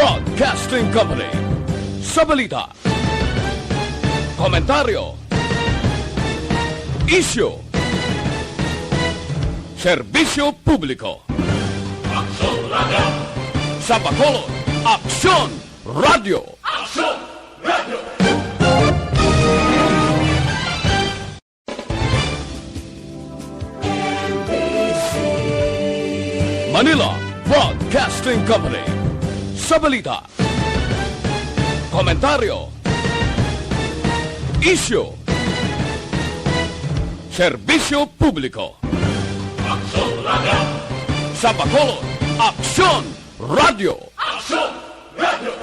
Broadcasting Company. Sa balita, komentaryo, isyu, serbisyo publiko. Aksyon Radio! Sa Bacolod, Aksyon Radio! Aksyon Radio! Manila Broadcasting Company. Sa balita, komentaryo, isyu, serbisyo publiko. Aksyon Radio! Sa Bacolod, Aksyon Radio! Aksyon Radio!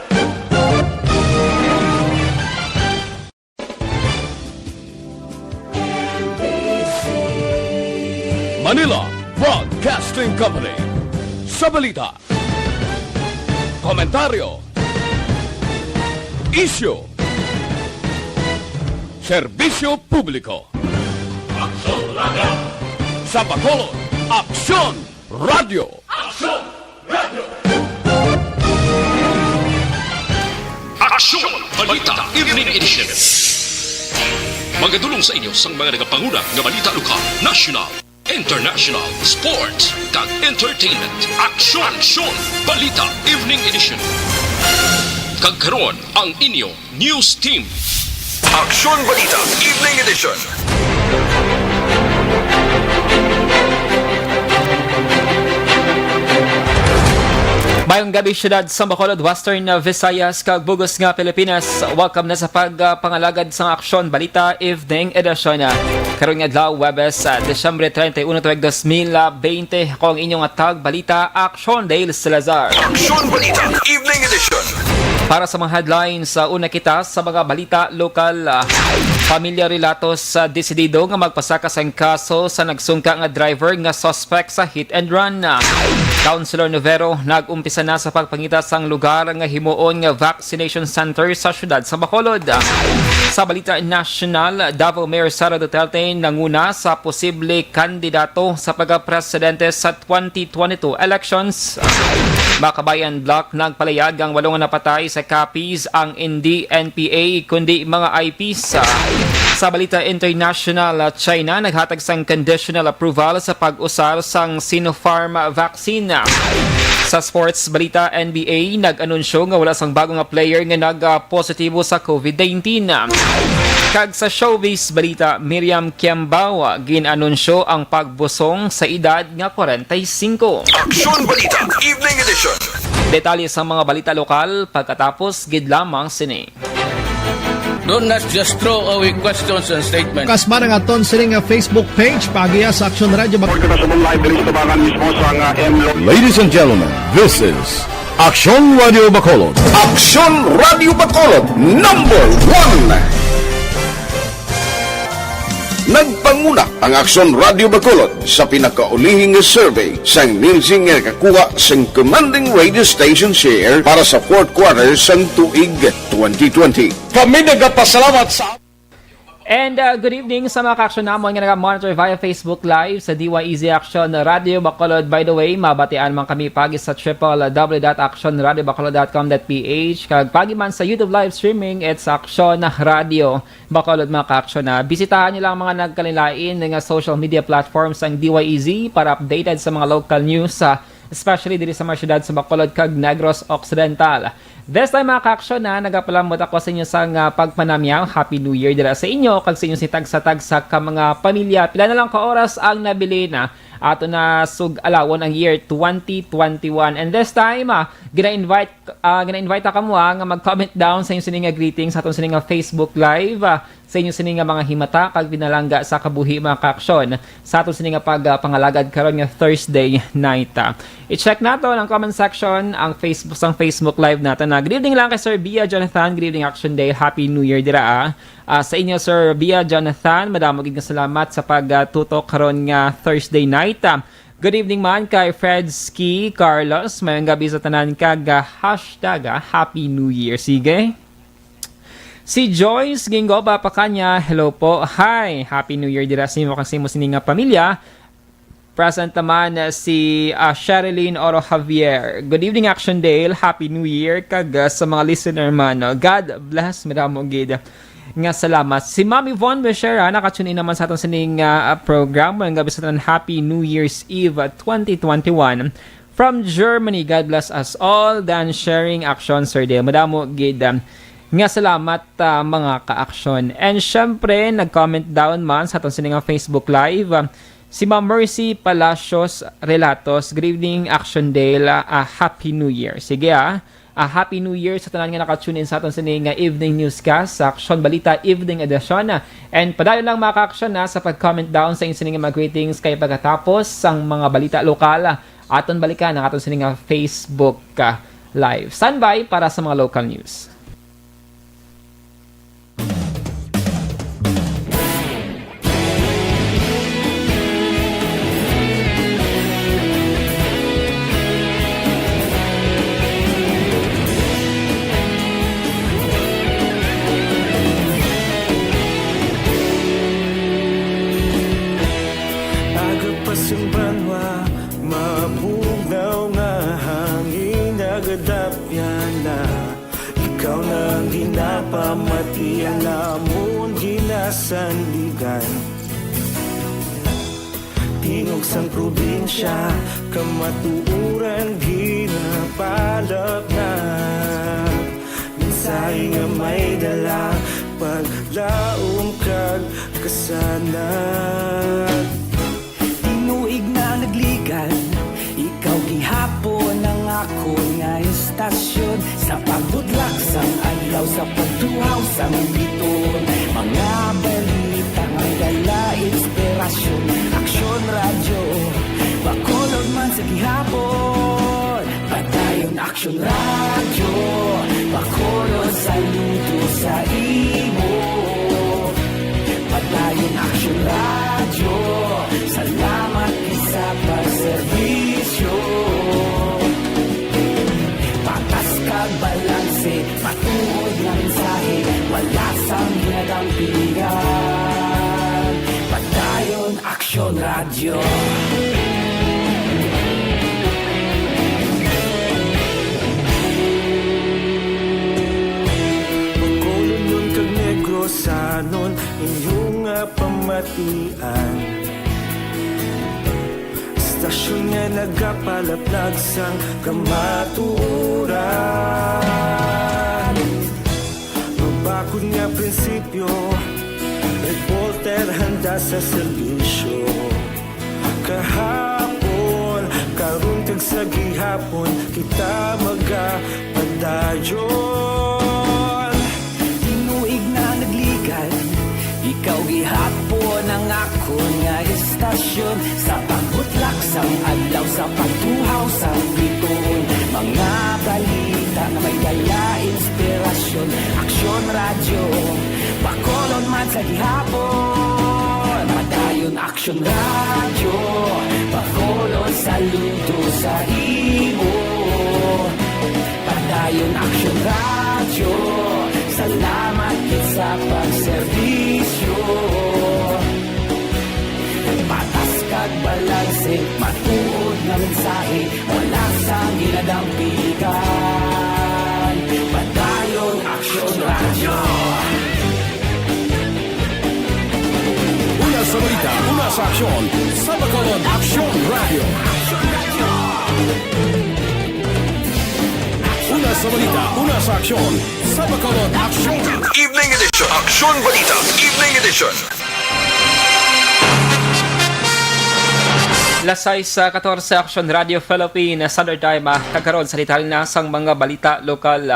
Manila Broadcasting Company. Sa balita, komentaryo, isyu, serbisyo publiko. Aksyon Radio! Sa Bacolod, Aksyon Radio! Aksyon Radio! Aksyon! Balita Evening Edition. Magadulong sa inyo sang mga nagapanguna ng balita lokal, national, international, sports, kag entertainment. Aksyon! Balita Evening Edition. Kagkaroon ang inyo news team. Aksyon Balita Evening Edition. Mayong gabi syudad sa Bacolod, Western Visayas, kag Bugos nga Pilipinas. Welcome na sa pagpangalagad sa Aksyon Balita Evening Edition. Karon nga adlaw Webes, Desyembre 31, 2020. Ako ang inyong atag balita, Aksyon Dale Salazar. Aksyon Balita Evening Edition. Para sa mga headlines, una kita sa mga balita lokal. Pamilya relatos sa desidido nga magpasaka sa kaso sa nagsungka nga driver nga suspect sa hit and run. Councilor Novero nag-umpisa na sa pagpangita sang lugar nga himuon nga vaccination center sa syudad sa Bacolod. Sa balita national, Davao Mayor Sara Duterte nanguna sa posible kandidato sa pagka-presidente sa 2022 elections. Makabayan Block nagpalayag ang 8 napatay sa copies ang hindi NPA kundi mga IPs. Sa balita international, China naghatag sang conditional approval sa pag-usar sang Sinopharm vaccine. Sa sports balita, NBA nag-anunsyo nga wala sang bagong player nga nag-positibo sa COVID-19. Kag sa showbiz balita, Miriam Kiambao gin-anunsyo ang pagbusong sa edad nga 45. Aksyon Balita Evening Edition. Detalye sa mga balita lokal pagkatapos gid lamang sini. Do not just throw away questions and statements. Kasma ng aton sining Facebook page pagiya sa Aksyon Radio. Ladies and gentlemen, this is Aksyon Radio Bacolod. Aksyon Radio Bacolod #1. Nagpanguna ang Aksyon Radio Bacolod sa pinakaulihing survey sang Nielsen nga kakuha sang commanding radio station share para sa fourth quarter sang tuig 2020. Kami nagpasalamat sa And good evening sa mga ka-aksyon namon nga nag-monitor via Facebook Live sa DYEZ Aksyon Radio Bacolod. By the way, mabatian man kami pagi sa www.actionradiobacolod.com.ph kag pagi man sa YouTube live streaming, it's Aksyon Radio Bacolod mga ka-aksyon. Bisitahan niyo lang mga nagkalilain nga social media platforms ang DYEZ para updated sa mga local news, especially diri sa mga syudad sa Bacolod kag Negros Occidental. This time mga ka-aksyon nagapalamot ako sa inyo sa pagpanamyaw. Happy New Year dira sa inyo kag sa inyo si tag-sa ka mga pamilya. Pila na lang ka oras ang nabili na ato na sug-alawon ang year 2021. And this time, gina-invite ka mo nga mag-comment down sa inyo sininga greetings sa atong sininga Facebook Live. Sa inyo sininga mga himata kag binalangga sa kabuhi mga ka-aksyon sa atong sininga pangalagad karon nga Thursday night. I-check nato ang comment section ang Facebook Live natin. Good evening lang kay Sir Bia Jonathan. Good evening Action Day. Happy New Year dira. Sa inyo Sir Bia Jonathan, madamo gid nga salamat sa pagtutok karon nga Thursday night. Good evening man kay Fredski Carlos. Mayong gabi sa tanan kag hashtag Happy New Year. Sige. Si Joyce Gingoba pa kanya. Hello po. Hi. Happy New Year dira sa inyo kasi mo sininga pamilya. Present naman si Sherilyn Oro Javier. Good evening, Action Dale. Happy New Year kag sa mga listener man. God bless. Madamo gid nga salamat. Si Mami Von Becerra nakatune in naman sa atong sining program. Ang gabi sa tanan, Happy New Year's Eve 2021. From Germany, God bless us all. Dan sharing action, Sir Dale. Madamo gid nga salamat mga ka-action. And syempre, nag-comment down man sa atong sining Facebook Live. Si Ma'am Mercy Palacios Relatos, good evening, Action Dale, Happy New Year. Sige Happy New Year sa tanan nga nakatune in sa aton sining evening newscast sa Action Balita Evening Edition. And padayon lang mga ka-action sa pag-comment down sa inyong sining mga greetings kay pagkatapos sang mga balita lokal aton balikan ang aton sining Facebook Live. Standby para sa mga local news. Ikaw nang ginapamatian namon ginasandigan. Tingog sang probinsya kamatuuran ginapalap na. Minsay nga may dala paglaom kag kasanag. Tinuig na nagligan, ikaw gihapon ang ako nga istasyon. Sa pagbudlak sang adlaw, sa pagtuhaw sang biton, mga balita nga dala inspirasyon. Aksyon radyo, bakolod man sa gihapon. Padayon Aksyon radyo, bakolod sa luto sa imo. Padayon Aksyon radyo, salamat sa pagserbisyo. Patas kag balanse, patuod na mensahe, wala sang ginagampingan. Padayon Aksyon radyo. Pagkolon nun kag Negrosanon, inyong pamatian. Stasyon nga nagapalaplag sang kamaturan. Mabakod nga prinsipyo, reporter handa sa serbisyo. Kahapon, karon kag sa gihapon, kita magapadayon. Tinuig na nagligan, ikaw gihapon ang ako nga istasyon. Sa pagbutlak sang adlaw, sa pagtuhaw sang biton, mga balita na may dala inspirasyon. Aksyon radyo, bakolon man sa gihapon. Padayon Aksyon radyo, bakolon sa luto sa imo. Padayon Aksyon radyo, salamat sa pagserbisyo. Patas kag balanse, matuod na mensahe, wala sang ginadampikan. Padayon Aksyon radyo. Una sa balita, una sa aksyon, sa Bacolod Aksyon Radio. Una sa balita, una sa aksyon, sa Bacolod Aksyon. Evening Edition, Aksyon Balita, Evening Edition. Lasay sa 14 Action Radio Philippines Standard Time kagaron sa detalye na sang mga balita lokal.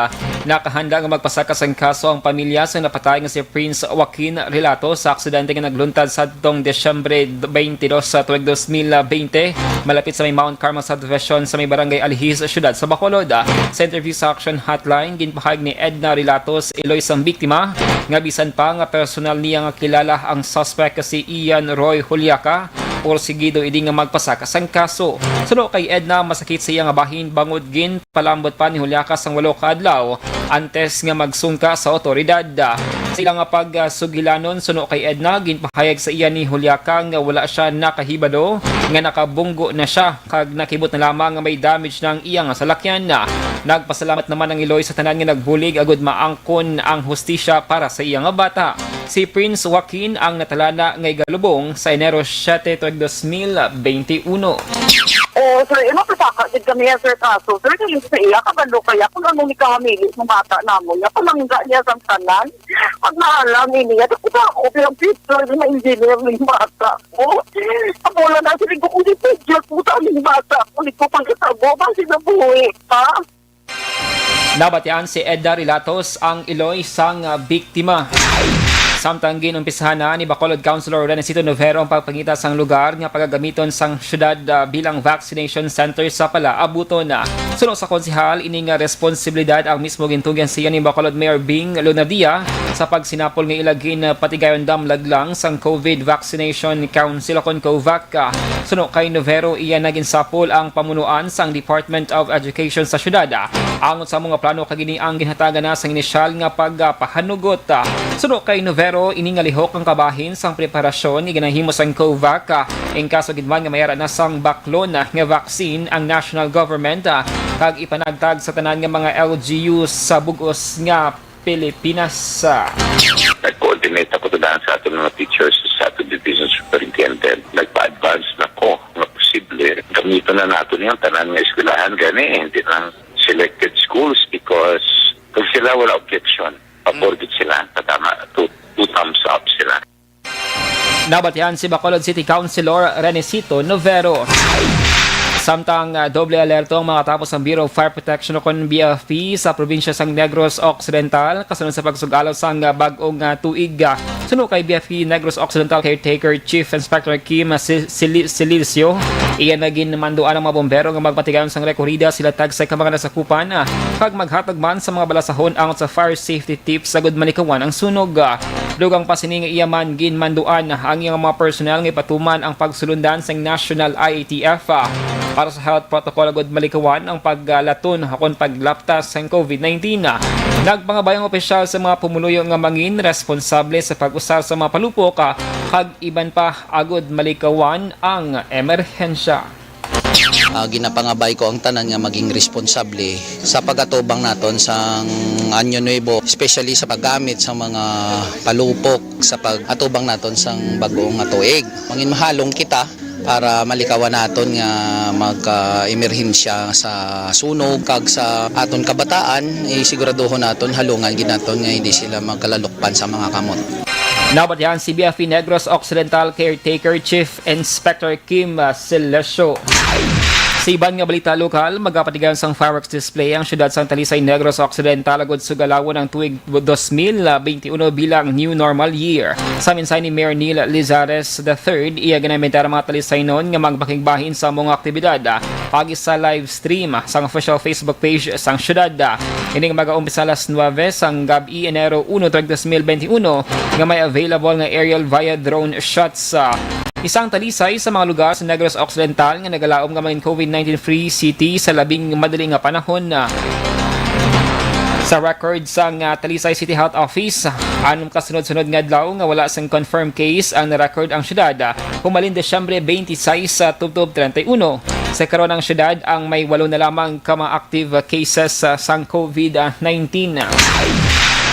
Nakahanda nga magpasakas ang kaso ang pamilya sa napatay nga si Prince Joaquin Relato sa aksidente nga nagluntad sa atong Desyembre 22 sa tuig 2020 malapit sa may Mount Carmel subdivision sa may barangay Alihis, siyudad sa Bacolod. Sa interview sa Action Hotline, ginpahayag ni Edna Relatos Eloy sang biktima nga bisan pa nga personal niya nga kilala ang suspect si Ian Roy Juliaca or sigido idi nga magpasakas ang kaso. Sulo kay Edna, masakit sa iya nga bahin bangod gin palambot pa ni Juliaca sang 8 ka adlaw antes nga magsungka sa otoridad. Sa Sa ilang pagsugilanon suno kay Edna, ginpahayag sa iya ni Juliaca nga wala siya nakahibado, nga nakabunggo na siya, kag nakibot na lamang nga may damage ng iyang salakyan na. Nagpasalamat naman ang Iloy sa tanan nga nagbulig agud maangkon ang hustisya para sa iyang bata. Si Prince Joaquin ang natalana ngay galubong sa Enero 7, 2021. Sir, mapasaka din kami yan, sir, kaso. Sir, kaling sa iya, kabalo kaya kung ano ni kahamili ng bata namo niya, palangga niya sa tanan. Pag naalam niya, tapos ako, pero picture na engineer ng bata ko. Kapola na, sir, kung di picture po sa aming bata ko, hindi ko pang katabo, bang sinabuhi pa. Nabatian si Edda Rilatos ang Iloy sang biktima. Samtang ginumpisahan na ni Bacolod Councilor Renesito Novero ang pagpangita sang lugar nga pagagamiton sang syudad bilang vaccination center sa pala abuton na. Suno sa konsihal, ining responsibilidad ang mismo gintugyan siya ni Bacolod Mayor Bing Lunadia sa pagsinapol nga ilagin patigayon damlaglang sang COVID Vaccination Council kon COVAC. Suno kay Novero, iya naging sapol ang pamunuan sang Department of Education sa syudad. Angon sa mga plano kagini ang ginhatagan na sang inisyal nga pagpahanugot. Suno kay Novero, iningalihok ang kabahin sang preparasyon ni ginahimo sang COVAC in kaso gidman nga mayara na sang baklon nga vaccine ang national government kag ipanagtag sa tanan nga mga LGU sa bugos nga Pilipinas. Nag-coordinate ako doon sa ating mga teachers sa ating division superintendent. Nagpa-advance na ko na posible. Gamitin na natin yung tanan nga eskwelahan gani, hindi lang selected schools because kung sila wala objection, paborgit sila, tatama, two thumbs up sila. Nabatihan si Bacolod City Councilor Renesito Novero. Samtang doble alerto ang mga tapos ng Bureau of Fire Protection o BFP sa probinsya sang Negros Occidental kasunod sa pagsugalaw sang bag-ong tuig. Suno kay BFP Negros Occidental Caretaker Chief Inspector Kim Silicio, iyan naging manduan ang mga bombero nga magpatigayon sang rekorida sila tag sa mga nasakupan kag maghatag man sa mga balasahon angot sa fire safety tips sa manikawan ang sunog. Dugang pasining iyaman ginmanduan ang iyang mga personnel nga ipatuman ang pagsulundan sang National IATF para sa health protocol agud malikawan ang paggalaton hakon paglaptas sa COVID-19. Nagpangabayang opisyal sa mga pumuluyo nga mangin responsable sa pag-usar sa mga palupok kag iban pa agud malikawan ang emerhensya. Ginapangabay ko ang tanan nga maging responsable sa pagatubang naton sa Anyo Nuevo, especially sa paggamit sa mga palupok sa pagatubang naton sa bagong tuig. Mangin mahalong kita para malikawan naton nga magka-emerhensya sa sunog kag sa aton kabataan, siguraduhon naton halungan ginaton nga hindi sila magkalalukpan sa mga kamot. Nabatihan si BFP Negros Occidental Caretaker Chief Inspector Kim Silicio. Sa iban nga balita lokal, magapatigayon sang fireworks display ang syudad sang Talisay Negros Occidental agud sugalawon ang tuig 2021 bilang New Normal Year. Sa minsay ni Mayor Neil Lizares III, iya ginamitar ang mga Talisaynon nga magbakigbahin sa mga aktibidad pagi sa live stream sang official Facebook page sang syudad. Ining mag-aumpisa alas 9 sang gabi Enero 1, 2021 nga may available nga aerial via drone shots. Isang talisay sa mga lugar sa Negros Occidental nga nagalaom nga mga COVID-19 free city sa labing madaling nga panahon. Sa record sang Talisay City Health Office, anong kasunod-sunod nga adlaw nga wala sang confirmed case ang na-record ang syudad. Humalin Desyembre 26 sa tubtob 31. Sa karon ang syudad ang may 8 na lamang ka mga active cases sang COVID-19.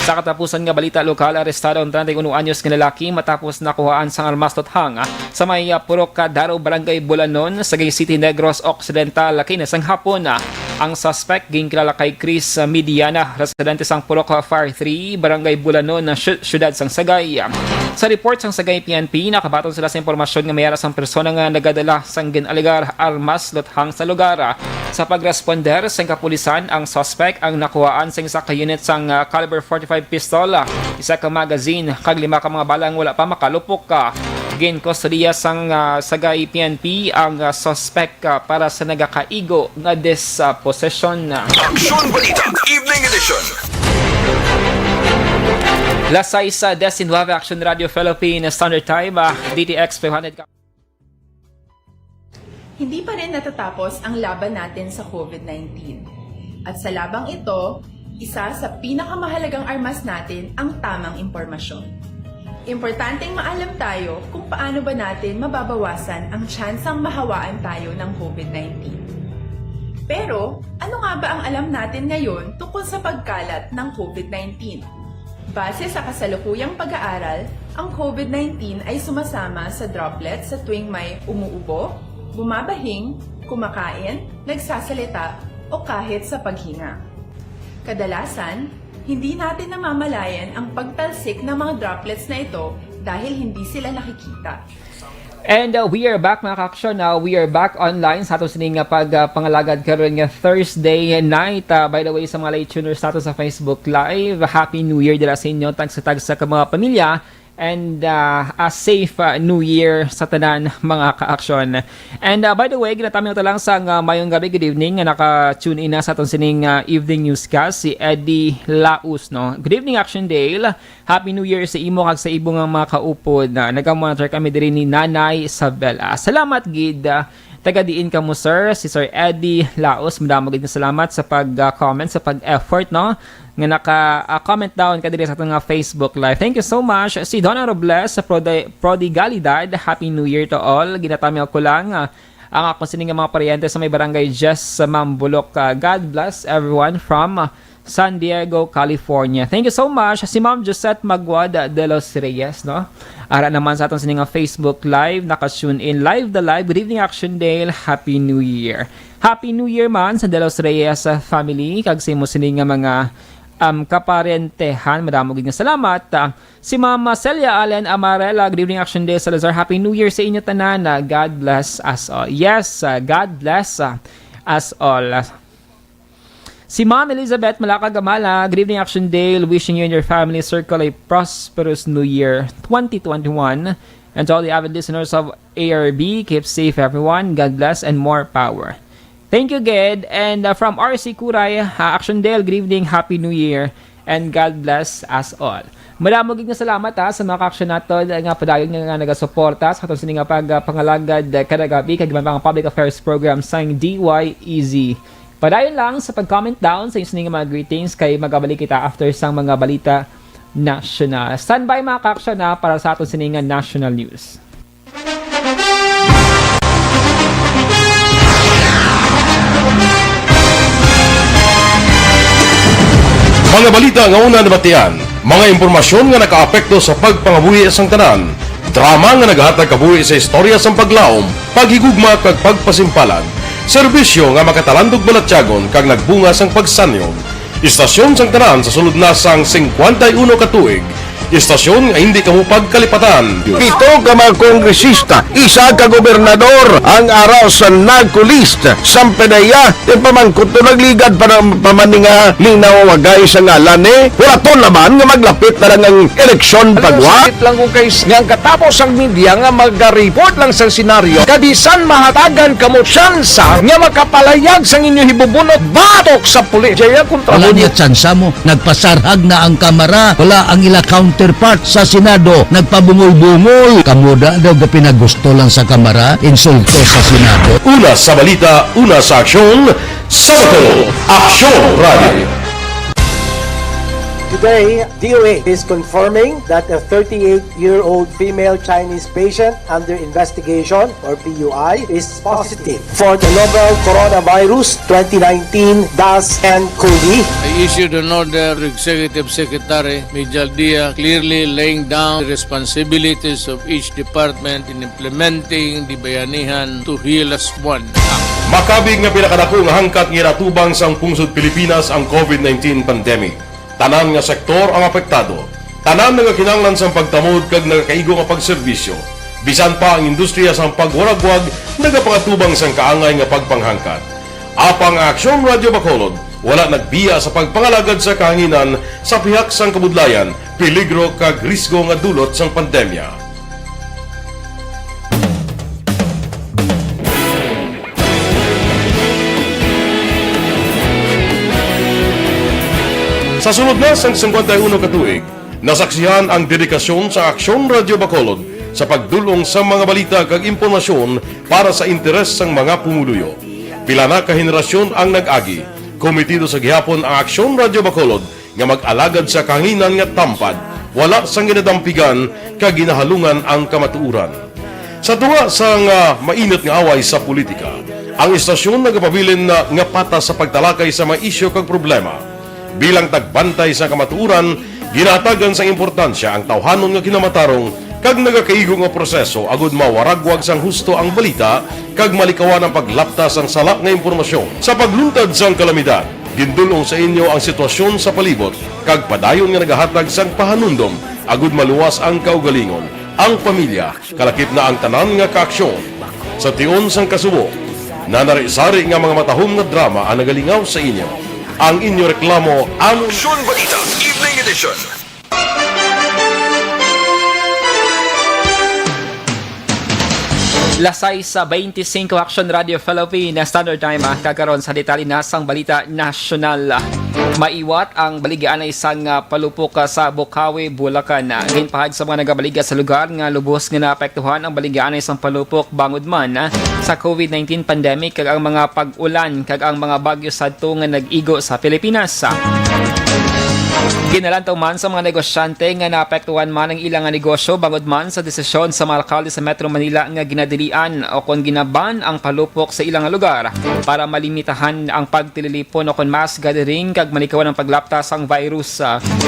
Sa katapusan nga balita lokal, arestado ang 31 anyos nga lalaki matapos nakuhaan sang armas tothang sa may Purok Daro Barangay Bulanon sa Gay City Negros Occidental kinisang hapon. Ang suspect ginkilala kay Chris Midiana, residente sang Purok Fire 3 Barangay Bulanon na syudad sang Sagay. Sa report sang Sagay PNP, nakabaton sila sa impormasyon nga mayara sang persona nga nagadala sang ginaligar armas lothang sa lugar. Sa pagresponder sang kapulisan, ang suspect ang nakuhaan sa isa ka unit sang caliber 45 pistol, isa ka magazine, kag 5 ka mga balang wala pa makalupok. Gin-kustodiya sang Sagay PNP ang suspect para sa nagakaigo nga dispossession. Aksyon Balita Evening Edition. Lasay sa Destin Nueva Action Radio Philippine Standard Time, DTX 500. Hindi pa rin natatapos ang laban natin sa COVID-19. At sa labang ito, Isa sa pinakamahalagang armas natin ang tamang impormasyon. Importanteng maalam tayo kung paano ba natin mababawasan ang tsansang mahawaan tayo ng COVID-19. Pero, ano nga ba ang alam natin ngayon tungkol sa pagkalat ng COVID-19? Base sa kasalukuyang pag-aaral, ang COVID-19 ay sumasama sa droplets sa tuwing may umuubo, bumabahing, kumakain, nagsasalita, o kahit sa paghinga. Kadalasan, hindi natin namamalayan ang pagtalsik ng mga droplets na ito dahil hindi sila nakikita. And we are back mga ka-aksyon. We are back online sa atos ning pagpangalagad karon nga Thursday night. By the way, sa mga late tuners sa ato sa Facebook Live, Happy New Year dila sa inyo. Tagsa ka mga pamilya. And a safe New Year sa tanan mga ka-aksyon. And by the way, ginatami ito lang sa mayong gabi, good evening, naka-tune in na sa itong sining evening newscast, si Eddie Laus. No? Good evening, Action Dale. Happy New Year sa imo kag sa ibong mga kaupod. Nag-monitor kami diri ni Nanay Isabela. Salamat, Gid. Taga-diin ka mo, sir. Si Sir Eddie Laos. Madamag na salamat sa pag-comment, sa pag-effort, no? Nga naka-comment down ka dito sa ating Facebook Live. Thank you so much. Si Donna Robles sa Prodigalidad. Happy New Year to all. Ginatami ako lang ang ako sining mga paryente sa may barangay Jess sa Mambulok. God bless everyone from San Diego, California. Thank you so much. Si Ma'am Josette Magwad de los Reyes, no? Ara naman sa atong sining Facebook Live, naka-tune in live the live. Good evening, Action Dale. Happy New Year. Happy New Year man sa de los Reyes family. Kag sa imo sining mga kaparentehan. Madamog nga salamat. Si Mama Celia Allen Amarela. Good evening, Action Dale Salazar. Happy New Year sa inyo tanan. God bless us all. Yes, God bless us all. Si Ma'am Elizabeth Malaka-Gamala, good evening, Action Dale. Wishing you and your family circle a prosperous New Year 2021. And to all the avid listeners of ARB, keep safe everyone. God bless and more power. Thank you, Ged. And from RC Kuray, Action Dale, good evening, Happy New Year, and God bless us all. Maraming nga salamat sa mga ka-action natin nga padayon nga nagasuporta sa katong sining pangalagad kadagabi kag mga public affairs program sang DYEZ. Padayon lang sa pag-comment down sa inyong mga greetings kay magabalik kita after sang mga balita national. Standby mga ka-action para sa atong siningan national news. Mga balita nga una nabatian, mga impormasyon nga nakaapekto sa pagpangabuhi sang tanan, drama nga naghatag kabuhi sa istorya sang paglaom, paghigugma kag pagpasimpalan, serbisyo nga makatalandog balatyagon kag nagbunga sang pagsanyon, istasyon sang tanan sa sulod na sang 51 ka tuig, istasyon nga hindi kamupag kalipatan. Pito ka mga kongresista, isa ka gobernador ang araw sa nagkulist sa pedaya di pamangkot to nagligad para pamaninga linaw wagay sa ngalan wala naman nga maglapit na lang ang eleksyon pagwa. Sakit lang kung guys nga katapos ang media nga mag-report lang sa senaryo kadisan mahatagan kamo tsansa nga makapalayag sa inyo hibubunot batok sa pulis. Jaya kontra wala niya tsansa mo, nagpasarhag na ang kamera, wala ang ila counterpart sa Senado, nagpabungol-bungol. Kamuda daw ga pinagusto lang sa kamera, insulto sa Senado. Una sa balita, una sa aksyon, Sabado, Aksyon Radio. Today, DOA is confirming that a 38-year-old female Chinese patient under investigation, or PUI, is positive for the novel coronavirus 2019-nCoV. I issued an order to Executive Secretary Mijal Dia clearly laying down the responsibilities of each department in implementing the Bayanihan to Heal as One Act. Makabig nga pinakadako nga hangkat nga natubang sang pungsod Pilipinas ang COVID-19 pandemic. Tanan nga sektor ang apektado. Tanan nga kinahanglan sang pagtamod kag nagakaigo nga pagserbisyo. Bisan pa ang industriya sang pagwaragwag nagapangatubang sang kaangay nga pagpanghangkat. Apang Aksyon Radio Bacolod wala nagbiya sa pagpangalagad sa kahanginan sa pihak sang kabudlayan, peligro kag risgo nga dulot sang pandemya. Sa sunod na sang 51 katuig, nasaksihan ang dedikasyon sa Aksyon Radio Bacolod sa pagdulong sa mga balita kag impormasyon para sa interes sang mga pumuluyo. Pila na ka henerasyon ang nag-agi, Komitido sa gihapon ang Aksyon Radyo Bacolod nga mag-alagad sa kahanginan nga tampad, wala sang ginadampigan kag ginahalungan ang kamatuuran. Sa tunga sa mainit nga away sa politika, ang istasyon nagapabilin na nga patas sa pagtalakay sa mga isyu kag problema. Bilang tagbantay sa kamatuuran, ginatagan sa importansya ang tawhanon nga kinamatarong kag nagakaigo nga proseso agud mawaragwag sang husto ang balita kag malikawan ang paglaptas ang salak nga impormasyon. Sa pagluntad sang kalamidad, gindulong sa inyo ang sitwasyon sa palibot kag padayon nga nagahatag sang pahanundom agud maluwas ang kaugalingon, ang pamilya, kalakip na ang tanan nga kaaksyon. Sa tion sang kasubo, nanari-sari nga mga matahom nga drama ang nagalingaw sa inyo. Ang inyo reklamo ang Aksyon Balita Evening Edition. Lasay sa 25 Action Radio Philippines Standard Time kagaron sa detalye na sang balita nasyonal. Maiwat ang baligaan na isang palupok sa Bocaue, Bulacan. Ginpahad sa mga nagabaliga sa lugar nga lubos nga naapektuhan ang baligaan na isang palupok bangod man sa COVID-19 pandemic kag ang mga pag-ulan kag ang mga bagyo sadto nga nag-igo sa Pilipinas. Ginalantaw man sa mga negosyante nga naapektuhan man ang ilang negosyo bangod man sa desisyon sa mga alkalde sa Metro Manila nga ginadilian o kon ginaban ang palupok sa ilang lugar para malimitahan ang pagtililipon o kon mass gathering kag malikawan ang paglaptas ang virus.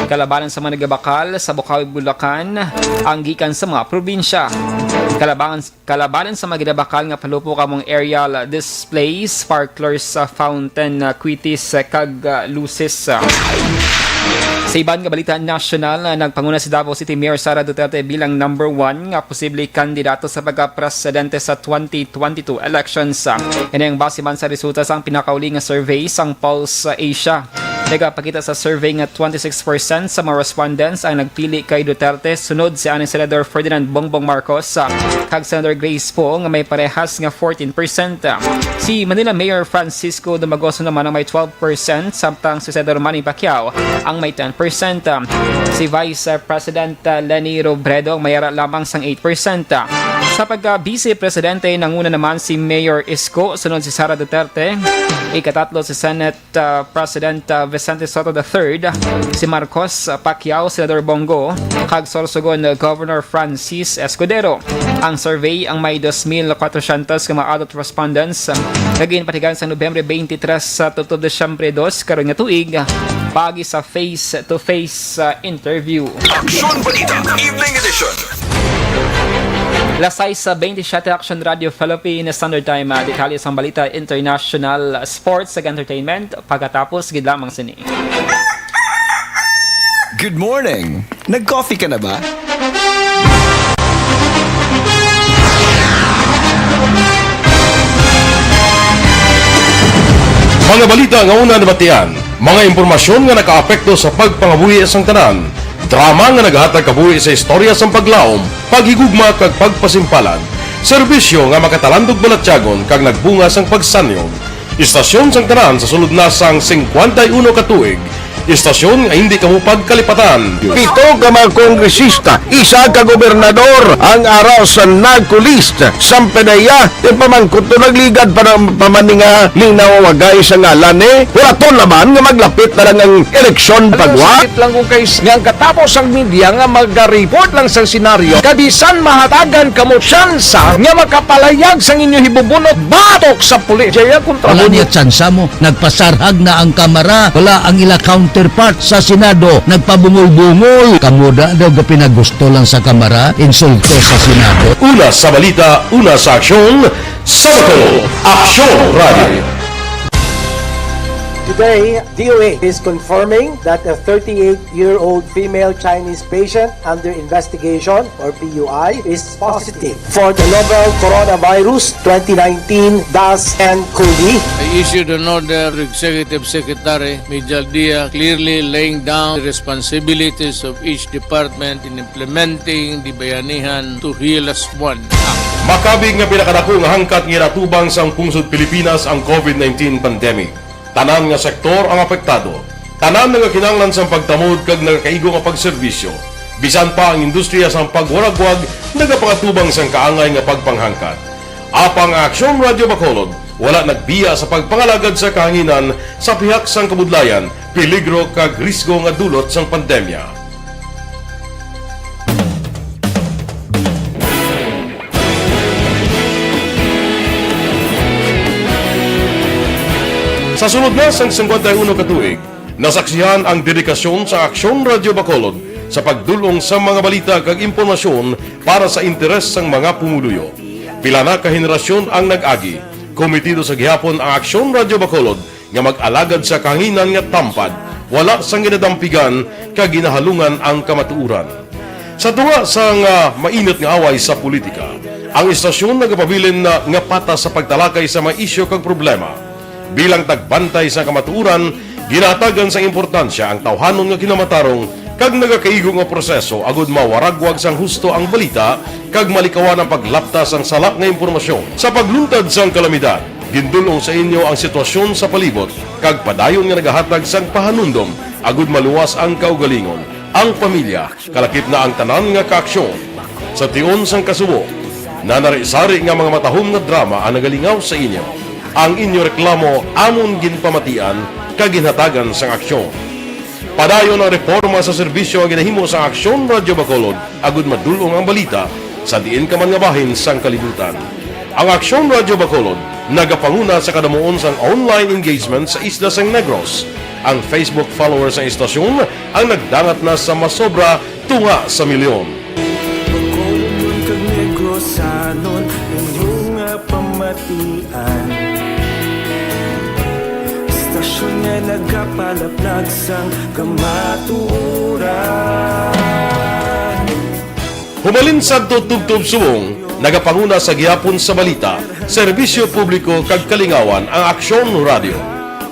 Kalabanan sa mga nagabakal sa Bocaue, Bulacan ang gikan sa mga probinsya. Kalabanan sa mga ginabakal nga palupok among aerial displays, sparklers, fountain, quitis kag luces. Sa iban nga balita nasyonal, nagpanguna si Davao City Mayor Sara Duterte bilang number 1 nga posible kandidato sa pagka-presidente sa 2022 elections. Yan ang base man sa resulta sa pinakauli nga survey sang Pulse Asia. Nagapakita sa survey nga 26% sa mga respondents ang nagpili kay Duterte, sunod si aning Senador Ferdinand Bongbong Marcos kag Senator Grace Poe nga may parehas nga 14%. Si Manila Mayor Francisco Dumagoso naman ang may 12%, samtang si Senador Manny Pacquiao ang may 10%. Si Vice President Leni Robredo ang mayara lamang sang 8%. Sa pagka-Vice Presidente, nanguna naman si Mayor Isko, sunod si Sara Duterte, ikatatlo si Senate President Vicente Soto III, si Marcos, Pacquiao, Senador Bongo, kag Sorsogon Governor Francis Escudero. Ang survey ang may 2,400 ka mga adult respondents naging patigan sa Nobyembre 23 sa tuto Desyembre 2 karon nga tuig pagi sa face-to-face interview. Aksyon Balita Evening Edition. Lasay sa 27 Action Radio Philippines Standard Time, detalye sa balita international, sports ag entertainment pagkatapos gid lamang sini. Good morning! Nag-coffee ka na ba? mga balita nga una nabatian, mga impormasyon nga nakaapekto sa pagpangabuhi sang tanan, drama nga naghatag kabuhi sa istorya sang paglaom, paghigugma kag pagpasimpalan, serbisyo nga makatalandog balatyagon kag nagbunga sang pagsanyog, istasyon sang tanan sa sulod na sang 51 ka tuig, istasyon nga hindi kamupag kalipatan. 7 ka mga kongresista, 1 ka gobernador ang araw sa nagkulist sa Pedaya, yung pamangkot to nagligad para pamaninga linaw wagay sa ngalan wala to naman nga maglapit na lang ang eleksyon pagwa. Sakit lang kung kays nga katapos ang media nga mag-report lang sa senaryo kabisan mahatagan kamo tsansa nga makapalayag sang inyo hibubunot batok sa pulis. Jaya kontra Wala niya tsansa mo, nagpasarhag na ang kamara, wala ang ila counterpart sa Senado, nagpabungol-bungol. Kamuda daw ga pinagusto lang sa kamara, insulto sa Senado. Una sa balita, una sa aksyon, sa Bacolod, Aksyon Radio. Today, DOA is confirming that a 38-year-old female Chinese patient under investigation, or PUI, is positive for the novel coronavirus 2019-nCoV. I issued an order to Executive Secretary Major Dia clearly laying down the responsibilities of each department in implementing the Bayanihan to Heal as One Act. Makabig nga pinakadako nga hangkat nga natubang sang pungsod Pilipinas ang COVID-19 pandemic. Tanan nga sektor ang apektado. Tanan nga kinahanglan sang pagtamod kag nagakaigo nga pagserbisyo. Bisan pa ang industriya sang pagwaragwag nagapangatubang sang kaangay nga pagpanghangkat. Apang Aksyon Radio Bacolod, wala nagbiya sa pagpangalagad sa kahanginan sa pihak sang kabudlayan, peligro kag risgo nga dulot sang pandemya. Sa sunod na sang 51 katuig, nasaksihan ang dedikasyon sa Aksyon Radio Bacolod sa pagdulong sa mga balita kag impormasyon para sa interes sang mga pumuluyo. Pila na ka henerasyon ang nag-agi, komitido sa gihapon ang Aksyon Radio Bacolod nga mag-alagad sa kahanginan nga tampad, wala sang ginadampigan kag ginahalungan ang kamatuuran. Sa tunga sang mainit nga away sa politika, ang istasyon nagapabilin na nga patas sa pagtalakay sa mga isyu kag problema. Bilang tagbantay sa kamatuuran, ginatagan sa importansya ang tawhanon nga kinamatarong kag nagakaigo nga proseso agud mawaragwag sang husto ang balita kag malikawan ang paglaptas ang salak nga impormasyon. Sa pagluntad sang kalamidad, gindulong sa inyo ang sitwasyon sa palibot kag padayon nga nagahatag sang pahanundom agud maluwas ang kaugalingon, ang pamilya, kalakip na ang tanan nga kaaksyon. Sa tion sang kasubo, nanarisari nga mga matahom nga drama ang nagalingaw sa inyo. Ang inyo reklamo amon ginpamatian kag ginhatagan sang aksyon. Padayon ang reforma sa serbisyo ang ginahimo sa Aksyon Radio Bacolod agud madulong ang balita sa diin ka man nga bahin sang kalibutan. Ang Aksyon Radio Bacolod nagapanguna sa kadamuon sang online engagement sa isla sang Negros. Ang Facebook followers sa istasyon ang nagdangat na sa masobra tunga sa milyon. Bacolod kag Negros anon inyong pamatian. Stasyon nga nagapalaplag sang kamatuoran. Humalin sa tutugtog subong, nagapanguna sa gihapon sa balita, serbisyo publiko kag kalingawan ang Aksyon Radio.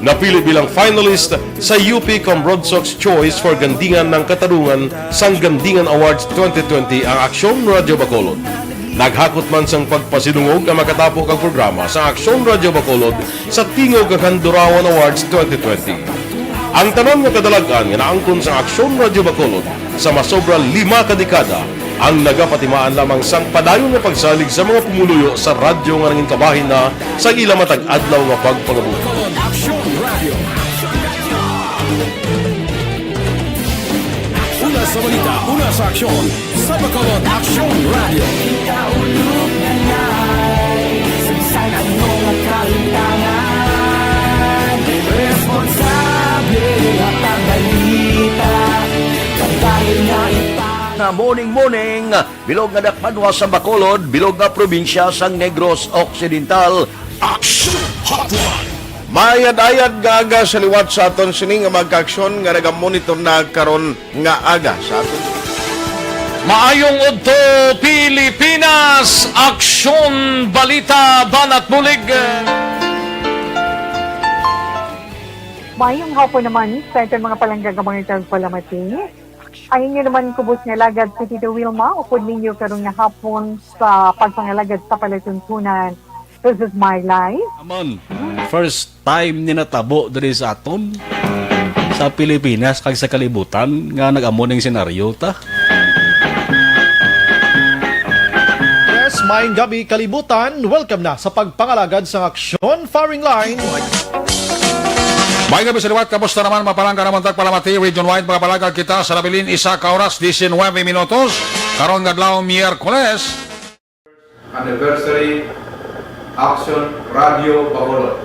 Napili bilang finalist sa UP Combrodsok's Choice for Gandingan ng Katarungan sang Gandingan Awards 2020 ang Aksyon Radio Bacolod. Naghakot man sang pagpasidungog ang makatapo kang programa sa Aksyon Radio Bacolod sa Tingog kag Handurawan Awards 2020. Ang tanan nga kadalagan nga naangkon sa Aksyon Radio Bacolod sa masobra 5 ka dekada ang nagapatimaan lamang sang padayon nga pagsalig sa mga pumuluyo sa radyo nga nangin kabahin na sa ila matag adlaw nga pagpangabuhi. Una sa balita, una sa aksyon, sa Bacolod Aksyon Radio. Kaulog na ngay, saan ang mga kahintangan, responsable at pagbalita, kagaya nga Na morning, bilog nga dakpanwa sa Bacolod, bilog nga probinsya sang Negros Occidental. Action Hotline! Mayad-ayad nga aga sa liwat sa aton sining nga magkaaksyon nga nagamonitor na karon nga aga sa aton. Maayong udto Pilipinas, Aksyon Balita Banat Mulig. Mayong hapon naman sa itong mga palanggagamangitan palamati. Ay inyo naman kubos nga lagad si Tito Wilma, upod ninyo karong nga hapon sa pagpangalagad sa palatuntunan. This is my life. Amon, first time ni natabo diri sa aton sa Pilipinas kag sa kalibutan nga nag-amo ning senaryo ta. Yes, maayong gabi kalibutan. Welcome na sa pagpangalagad sa Aksyon Firing Line. May gabi sa liwat, kamusta naman mapalangga naman tagpalamati, region-wide mga palagad kita sa labilin isa ka oras, 19 minutos, karon nga adlaw Miyerkules. Anniversary Aksyon Radio Bacolod.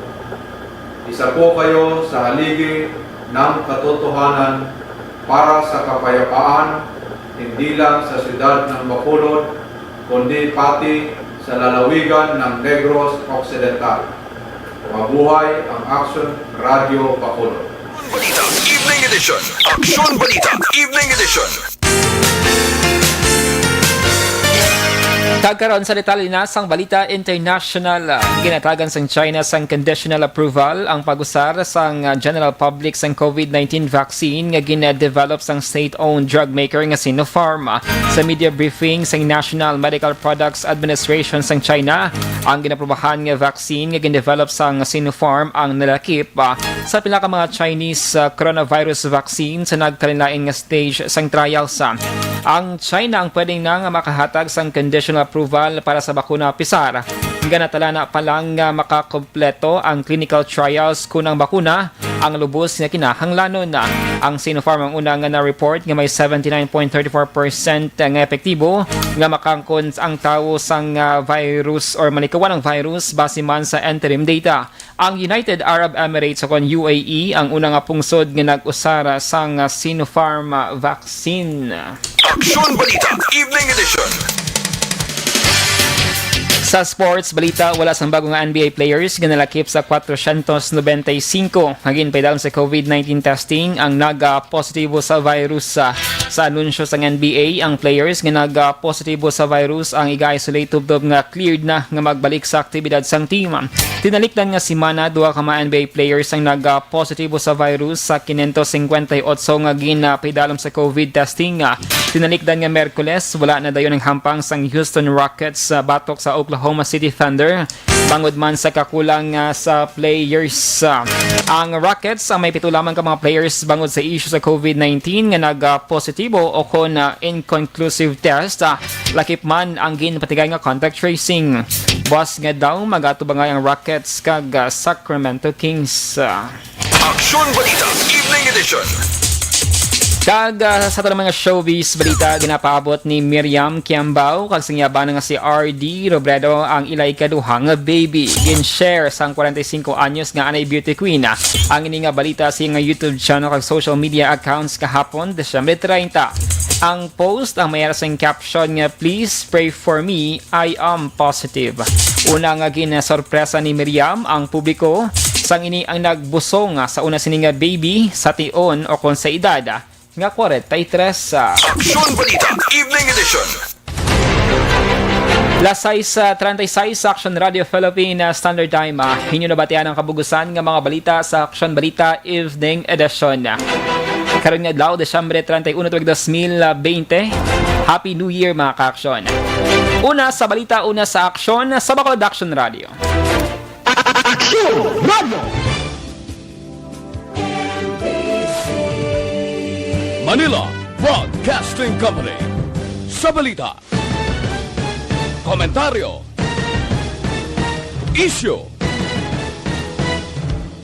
Isa po kayo sa haligi ng katotohanan para sa kapayapaan, hindi lang sa siyudad ng Bacolod, kundi pati sa lalawigan ng Negros Occidental. Mabuhay ang Aksyon Radio Bacolod. Balita Evening Edition. Aksyon Balita Evening Edition. Kagkaroon sa detalye na sang balita international, ginatagan sang China sang conditional approval ang pag-usar sang general public sang COVID-19 vaccine nga gina-develop sang state-owned drug maker nga Sinopharm. Sa media briefing sang National Medical Products Administration sang China, ang ginaprobahan nga vaccine nga gina-develop sang Sinopharm ang nalakip sa pila ka mga Chinese coronavirus vaccine sa nagkalilain nga stage sang trials. Ang China ang pwedeng nang makahatag sang conditional approval para sa bakuna pisar Ganatala na palang makakompleto ang clinical trials kunang bakuna ang lubos nga kinahanglanon. Ang Sinopharm ang unang na report nga may 79.34% nga epektibo nga makangkon ang tao sang virus or malikawan ng virus base man sa interim data. Ang United Arab Emirates o UAE ang unang pungsod nga nag-usara sang Sinopharm vaccine. Aksyon Balita Evening Edition. Sa sports balita, wala sang bagong NBA players nga nalakip sa 495. Hagin paidalom sa COVID-19 testing ang nag-positibo sa virus. Sa anunsyo sa NBA, ang players nga nag-positibo sa virus ang iga-isolate tubdob nga cleared na nga magbalik sa aktibidad sang team. Tinalikdan nga si Mana, duha ka mga NBA players ang nag-positibo sa virus sa 558 nga ginapaidalom sa COVID testing. Tinalikdan nga Merkules, wala na dayon ang hampang sang Houston Rockets batok sa Oklahoma City Thunder bangod man sa kakulang sa players. Ang Rockets ang may 7 lamang ka mga players bangod sa issue sa COVID-19 nga nag-positibo o kon inconclusive test. Lakip man ang ginpatigay nga contact tracing. Boss nga daw magatubangay ang Rockets kag Sacramento Kings. Aksyon Balita Evening Edition. Kag sa tanang mga showbiz balita ginapaabot ni Miriam Kiambao kag singyaban nga si RD Robredo ang ilay kaduhang baby. Gin-share sang 45 anyos nga anay beauty queen. Ang ini nga balita sa nga YouTube channel kag social media accounts kahapon Desyembre 30. Ang post ang mayroon sa caption nga please pray for me, I am positive. Una nga ginasorpresa ni Miriam ang publiko sang ini ang nagbusong sa una sining baby sa tion o kon sa edad nga 43. Aksyon Balita Evening Edition. Lasay sa 36 sa Action Radio Philippine Standard Time. Inyo nabatian ang kabugusan nga mga balita sa Action Balita Evening Edition. Karon nga adlaw Desyembre 31 2020. Happy New Year mga ka-aksyon. Una sa balita, una sa aksyon sa Bacolod Action Radio. Action Radio! Manila Broadcasting Company. Sa balita, komentaryo, isyu,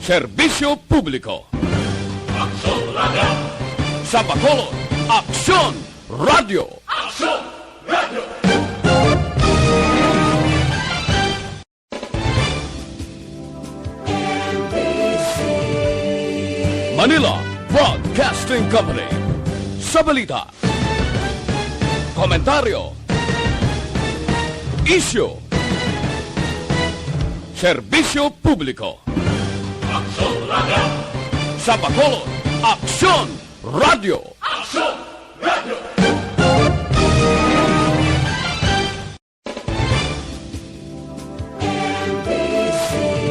serbisyo publiko. Aksyon Radio. Sa Bacolod, Aksyon Radio. Aksyon Radio. Manila Broadcasting Company. Sa balita, komentaryo, isyu, serbisyo publiko. Aksyon Radio. Sa Bacolod, Aksyon Radio.